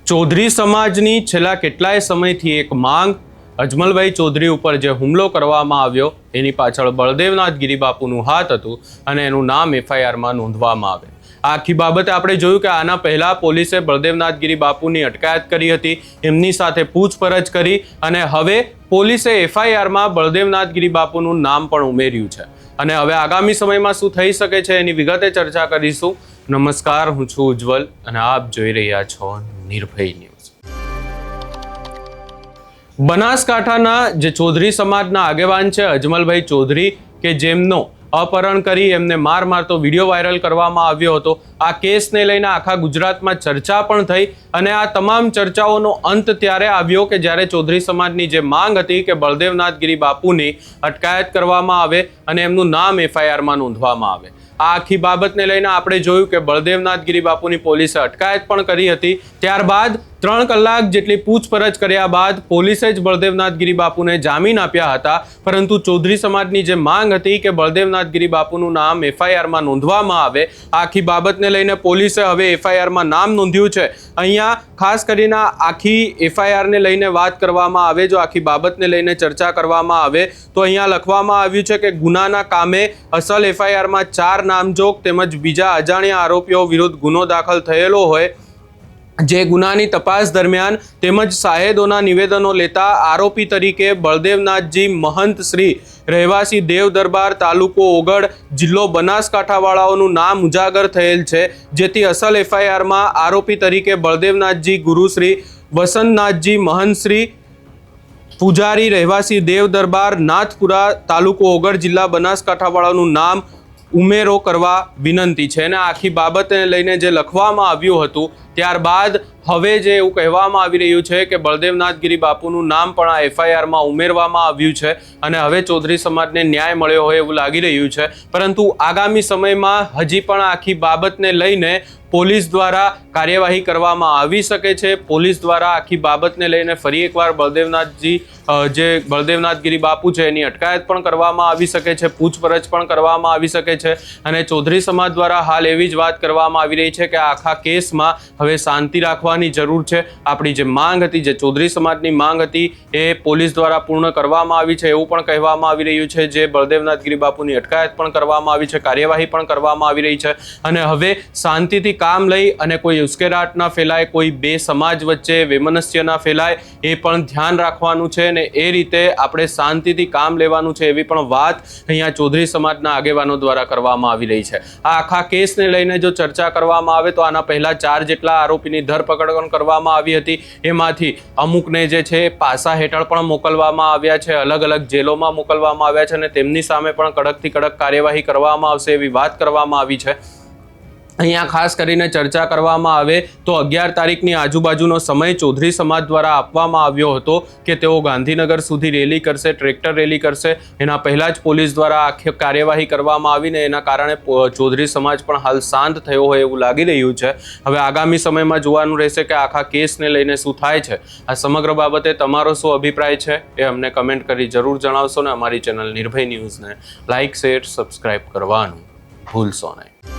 ચૌધરી સમાજની છેલ્લા કેટલાય સમયથી એક માંગ અજમલભાઈ ચૌધરી ઉપર જે હુમલો કરવામાં આવ્યો એની પાછળ બળદેવનાથ ગિરિબાપુનું હાથ હતું અને એનું નામ એફઆઈઆરમાં નોંધવામાં આવે। આ આખી બાબતે આપણે જોયું કે આના પહેલા પોલીસે બળદેવનાથ ગિરિબાપુની અટકાયત કરી હતી, એમની સાથે પૂછપરછ કરી અને હવે પોલીસે એફઆઈઆરમાં બળદેવનાથ ગિરિબાપુનું નામ પણ ઉમેર્યું છે અને હવે આગામી સમયમાં શું થઈ શકે છે એની વિગતે ચર્ચા કરીશું। નમસ્કાર, હું છું ઉજ્જવલ અને આપ જોઈ રહ્યા છો નિર્ભય ન્યૂઝ। બનાસકાંઠાના જે ચૌધરી સમાજના આગેવાન છે અજમલભાઈ ચૌધરી કે જેમનો અપહરણ કરી એમને માર મારતો વિડીયો વાયરલ કરવામાં આવ્યો હતો, આ કેસને લઈને આખા ગુજરાતમાં ચર્ચા પણ થઈ અને આ તમામ ચર્ચાઓનો અંત ત્યારે આવ્યો કે જ્યારે ચૌધરી સમાજની જે માંગ હતી કે બળદેવનાથ ગિરિબાપુની અટકાયત કરવામાં આવે અને એમનું નામ એફઆઈઆરમાં નોંધવામાં આવે। આ આખી બાબતને લઈને આપણે જોયું કે બળદેવનાથ ગિરિબાપુની પોલીસે અટકાયત પણ કરી હતી। ત્યારબાદ 3 કલાક જેટલી પૂછપરછ કર્યા બાદ પોલીસે જ બળદેવનાથ ગિરિબાપુને જામીન આપ્યા હતા, પરંતુ ચૌધરી સમાજની જે માંગ હતી કે બળદેવનાથ ગિરિબાપુનું નામ એફઆઈઆરમાં નોંધવામાં આવે, આખી બાબતને લઈને પોલીસે હવે એફઆઈઆરમાં નામ નોંધ્યું છે। અહીંયા ખાસ કરીને આખી એફઆઈઆરને લઈને વાત કરવામાં આવે, જો આખી બાબતને લઈને ચર્ચા કરવામાં આવે તો અહીંયા લખવામાં આવ્યું છે કે ગુનાના કામે અસલ એફઆઈઆરમાં 4 નામજોગ તેમજ બીજા અજાણ્યા આરોપીઓ વિરુદ્ધ ગુનો દાખલ થયેલો હોય, જે ગુનાની તપાસ દરમિયાન તેમજ સાહેદોના નિવેદનો લેતા આરોપી તરીકે બળદેવનાથજી મહંત શ્રી રહેવાસી દેવ દરબાર તાલુકો ઓગળ જિલ્લો બનાસકાંઠાવાળાઓનું નામ ઉજાગર થયેલ છે, જેથી અસલ એફઆઈઆરમાં આરોપી તરીકે બળદેવનાથજી ગુરુશ્રી વસંતનાથજી મહંત શ્રી પૂજારી રહેવાસી દેવ દરબાર નાથપુરા તાલુકો ઓગળ જિલ્લા બનાસકાંઠાવાળાનું નામ ઉમેરો કરવા વિનંતી છે। અને આખી બાબતને લઈને જે લખવામાં આવ્યું હતું ત્યારબાદ હવે જે એવું કહેવામાં આવી રહ્યું છે કે બળદેવનાથ ગિરિબાપુનું નામ પણ આ એફઆઈઆરમાં ઉમેરવામાં આવ્યું છે અને હવે ચૌધરી સમાજને ન્યાય મળ્યો હોય એવું લાગી રહ્યું છે, પરંતુ આગામી સમયમાં હજી પણ આખી બાબતને લઈને પોલીસ દ્વારા કાર્યવાહી કરવામાં આવી શકે છે। પોલીસ દ્વારા આખી બાબતને લઈને ફરી એકવાર જે બળદેવનાથ ગિરિબાપુ છે એની અટકાયત પણ કરવામાં આવી શકે છે, પૂછપરછ પણ કરવામાં આવી શકે છે અને ચૌધરી સમાજ દ્વારા હાલ એવી જ વાત કરવામાં આવી રહી છે કે આખા કેસમાં હવે શાંતિ રાખવાની જરૂર છે। આપણી જે માંગ હતી, જે ચૌધરી સમાજની માંગ હતી એ પોલીસ દ્વારા પૂર્ણ કરવામાં આવી છે એવું પણ કહેવામાં આવી રહ્યું છે। જે બળદેવનાથ ગિરિબાપુની અટકાયત પણ કરવામાં આવી છે, કાર્યવાહી પણ કરવામાં આવી રહી છે અને હવે શાંતિથી કામ લઈ અને કોઈ ઉશ્કેરાટ ના ફેલાય, કોઈ બે સમાજ વચ્ચે વૈમનસ્ય ના ફેલાય એ પણ ધ્યાન રાખવાનું છે અને એ રીતે આપણે શાંતિથી કામ લેવાનું છે એવી પણ વાત અહીંયા ચૌધરી સમાજના આગેવાનો દ્વારા કરવામાં આવી રહી છે। આ આખા કેસને લઈને જો ચર્ચા કરવામાં આવે તો આના પહેલા 4 જેટલા આરોપીની ધરપકડ પણ કરવામાં આવી હતી, એમાંથી અમુકને જે છે પાસા હેઠળ પણ મોકલવામાં આવ્યા છે, અલગ અલગ જેલોમાં મોકલવામાં આવ્યા છે અને તેમની સામે પણ કડકથી કડક કાર્યવાહી કરવામાં આવશે એવી વાત કરવામાં આવી છે। અહીંયા ખાસ કરીને ચર્ચા કરવામાં આવે તો 11 તારીખની આજુબાજુનો સમય ચૌધરી સમાજ દ્વારા આપવામાં આવ્યો હતો કે તેઓ ગાંધીનગર સુધી રેલી કરશે, ટ્રેક્ટર રેલી કરશે। એના પહેલાં જ પોલીસ દ્વારા આખી કાર્યવાહી કરવામાં આવીને એના કારણે ચૌધરી સમાજ પણ હાલ શાંત થયો હોય એવું લાગી રહ્યું છે। હવે આગામી સમયમાં જોવાનું રહેશે કે આખા કેસને લઈને શું થાય છે। આ સમગ્ર બાબતે તમારો શું અભિપ્રાય છે એ અમને કમેન્ટ કરી જરૂર જણાવશો ને અમારી ચેનલ નિર્ભય ન્યૂઝને લાઇક, શેર, સબસ્ક્રાઇબ કરવાનું ભૂલશો નહીં।